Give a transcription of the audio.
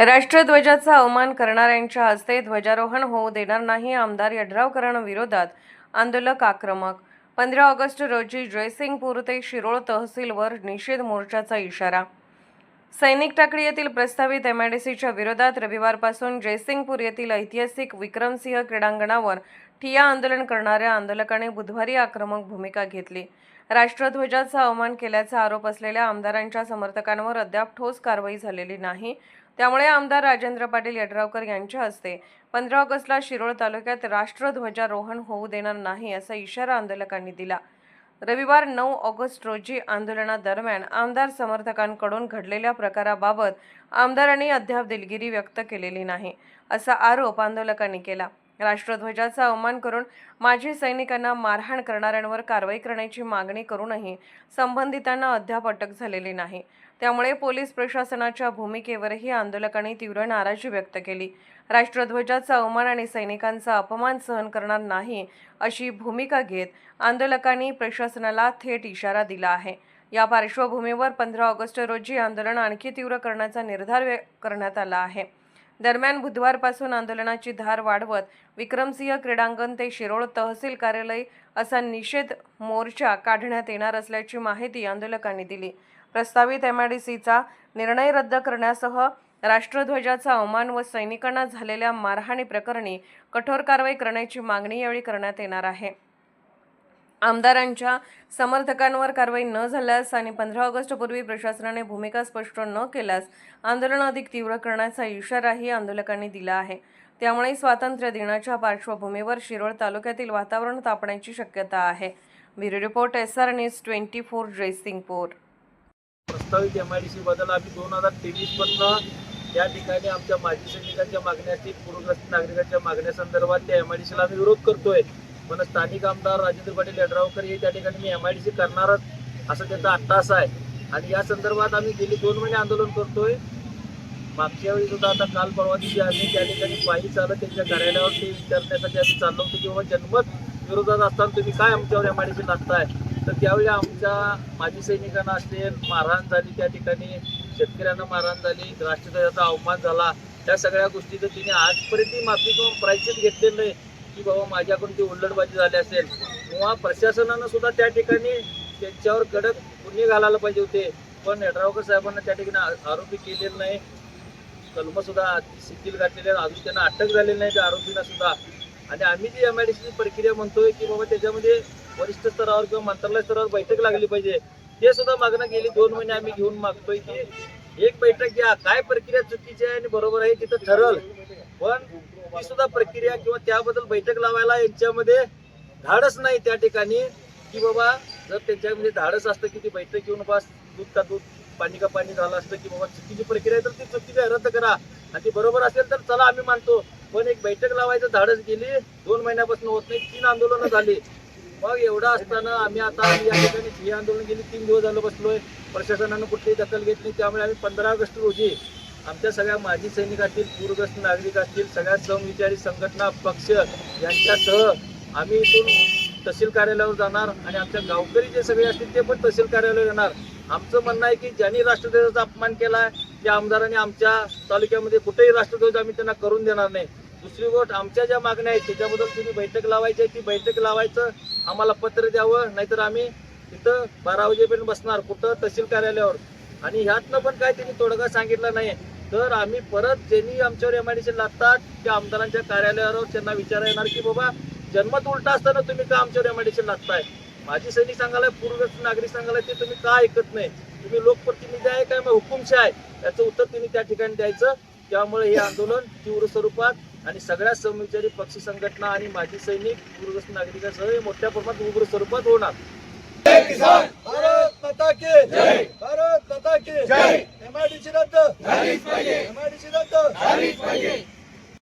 राष्ट्रध्वजाचा अवमान करणाऱ्यांच्या हस्ते ध्वजारोहण होऊ देणार नाही. आमदार यड्रावकर विरोधात आंदोलक आक्रमक. 15 ऑगस्ट रोजी जयसिंगपूर ते शिरोळ तहसीलवर निषेध मोर्चाचा इशारा. सैनिक टाकळी येथील प्रस्तावित एमआयडीसीच्या विरोधात रविवारपासून जयसिंगपूर येथील ऐतिहासिक विक्रमसिंह क्रीडांगणावर ठिय्या आंदोलन करणाऱ्या आंदोलकांनी बुधवारी आक्रमक भूमिका घेतली. राष्ट्रध्वजाचा अवमान केल्याचा आरोप असलेल्या आमदारांच्या समर्थकांवर अद्याप ठोस कारवाई झालेली नाही. त्यामुळे आमदार राजेंद्र पाटील यड्रावकर यांच्या हस्ते 15 ऑगस्टला शिरोळ तालुक्यात राष्ट्रध्वजारोहण होऊ देणार नाही असा इशारा आंदोलकांनी दिला. रविवार 9 ऑगस्ट रोजी आंदोलनादरम्यान आमदार समर्थकांकडून घडलेल्या प्रकाराबाबत आमदारांनी अद्याप दिलगिरी व्यक्त केलेली नाही असा आरोप आंदोलकांनी केला. राष्ट्रध्वजाचा अवमान करून माजी सैनिकांना मारहाण करणाऱ्यांवर कारवाई करण्याची मागणी करूनही संबंधितांना अद्याप अटक झालेली नाही. त्यामुळे पोलीस प्रशासनाच्या भूमिकेवरही आंदोलकांनी तीव्र नाराजी व्यक्त केली. राष्ट्रध्वजाचा अवमान आणि सैनिकांचा अपमान सहन करणार नाही अशी भूमिका घेत आंदोलकांनी प्रशासनाला थेट इशारा दिला आहे. या पार्श्वभूमीवर 15 ऑगस्ट रोजी आंदोलन आणखी तीव्र करण्याचा निर्धार करण्यात आला आहे. दरम्यान बुधवारपासून आंदोलनाची धार वाढवत विक्रमसिंह क्रीडांगण ते शिरोळ तहसील कार्यालय असा निषेध मोर्चा काढण्यात येणार असल्याची माहिती आंदोलकांनी दिली. प्रस्तावित एमआयडीसीचा निर्णय रद्द करण्यासह राष्ट्रध्वजाचा अवमान व सैनिकांना झालेल्या मारहाणी प्रकरणी कठोर कारवाई करण्याची मागणी यावेळी करण्यात येणार आहे. आमदारांच्या समर्थकांवर कारवाई न झाल्यास आणि 15 ऑगस्टपूर्वी प्रशासनाने भूमिका स्पष्ट न केल्यास आंदोलन अधिक तीव्र करण्याचा इशाराही आंदोलकांनी दिला आहे. त्यामुळे स्वातंत्र्य दिनाच्या पार्श्वभूमीवर शिरोळ तालुक्यातील वातावरण तापण्याची शक्यता आहे. Bureau report SR news 24 Jaysingpur. प्रस्तावित एमआयडीसी बद्दल आम्ही 2023 पासून त्या ठिकाणी आमच्या माजी सैनिकांच्या मागण्या असतील, पूरग्रस्त नागरिकांच्या मागण्यासंदर्भात त्या एमआयडीसीला आम्ही विरोध करतोय. पण स्थानिक आमदार राजेंद्र पाटील यड्रावकर हे त्या ठिकाणी मी एमआयडीसी करणारच असं त्यांचा अट्टास आहे आणि या संदर्भात आम्ही गेली 2 महिने आंदोलन करतोय. मागच्या वेळी सुद्धा आता काल परवा दिवशी आम्ही त्या ठिकाणी पायी चालत त्यांच्या कार्यालयावर ते विचारण्यासाठी आम्ही चाललो होतो की बाबा जनमत विरोधात असताना तुम्ही काय आमच्यावर एमआयडीसी लागताय. तर त्यावेळी आमच्या माजी सैनिकांना असते मारहाण झाली, त्या ठिकाणी शेतकऱ्यांना मारहाण झाली, राष्ट्रध्वजाचा अवमान झाला. त्या सगळ्या गोष्टीचं तिने आजपर्यंत माफी किंवा प्रायश्चित घेतलेलं नाही की बाबा माझ्याकडून ती उल्लडबाजी झाली असेल किंवा प्रशासनानं सुद्धा त्या ठिकाणी त्यांच्यावर कडक गुन्हे घालायला पाहिजे होते. पण यड्रावकर साहेबांना त्या ठिकाणी आरोपी केलेलं नाही, कलम सुद्धा शिथिल घातलेले, अजून त्यांना अटक झालेली नाही त्या आरोपींना सुद्धा. आणि आम्ही जी एमआयडीसीची प्रक्रिया म्हणतोय की बाबा त्याच्यामध्ये वरिष्ठ स्तरावर किंवा मंत्रालय स्तरावर बैठक लागली पाहिजे, ते सुद्धा मागणं गेली 2 महिने आम्ही घेऊन मागतोय की एक बैठक घ्या, काय प्रक्रिया चुकीची आहे आणि बरोबर आहे तिथं ठरल. पण ती सुद्धा प्रक्रिया किंवा त्याबद्दल बैठक लावायला यांच्यामध्ये धाडस नाही त्या ठिकाणी की बाबा जर त्यांच्यामध्ये धाडस असतं की ती बैठक घेऊन बस दूध का दूध पाणी का पाणी झालं असतं की बाबा चुकीची प्रक्रिया आहे तर ती चुकीची रद्द करा आणि ती बरोबर असेल तर चला आम्ही मानतो. पण एक बैठक लावायचं धाडस गेली 2 महिन्यापासून होत नाही, 3 आंदोलनं झाली. मग एवढं असताना आम्ही आता या ठिकाणी हे आंदोलन गेली 3 दिवस झालं बसलोय, प्रशासनानं कुठलीही दखल घेतली. त्यामुळे आम्ही 15 ऑगस्ट रोजी आमच्या सगळ्या माजी सैनिक असतील, पूरग्रस्त नागरिक असतील, सगळ्या समविचारी संघटना पक्ष यांच्यासह आम्ही इथून तहसील कार्यालयावर जाणार आणि आमच्या गावकरी जे सगळे असतील ते पण तहसील कार्यालयावर येणार. आमचं म्हणणं आहे की ज्यांनी राष्ट्रध्वजाचा अपमान केला आहे त्या आमदारांनी आमच्या तालुक्यामध्ये कुठेही राष्ट्रध्वज आम्ही त्यांना करून देणार नाही. दुसरी गोष्ट आमच्या ज्या मागण्या आहेत त्याच्याबद्दल तुम्ही बैठक लावायची आहे, ती बैठक लावायचं आम्हाला पत्र द्यावं, नाहीतर आम्ही तिथं 12 वाजेपर्यंत बसणार कुठं तहसील कार्यालयावर. आणि ह्यातनं पण काय त्यांनी तोडगा सांगितलं नाही तर आम्ही परत ज्यांनी आमच्यावर एमआयडीसी लागतात त्या आमदारांच्या कार्यालयावर त्यांना विचारा येणार की बाबा जन्मत उलटा असताना तुम्ही का आमच्यावर एमआयडीसी लागताय. माजी सैनिक सांगायला, पूर्वग्रस्त नागरिक सांगायला ते तुम्ही का ऐकत नाही. तुम्ही लोकप्रतिनिधी आहे काय मग हुकुमशाह आहे, याचं उत्तर तुम्ही त्या ठिकाणी द्यायचं. त्यामुळे हे आंदोलन तीव्र स्वरूपात आणि सगळ्या समविचारी पक्षी संघटना आणि माजी सैनिक पूरग्रस्त नागरिकांसह मोठ्या प्रमाणात उग्र स्वरूपात होणार. भारत माता की जय, भारत माता की जय. एमआयडीसी रद्द झालीच पाहिजे, एमआयडीसी रद्द झालीच पाहिजे.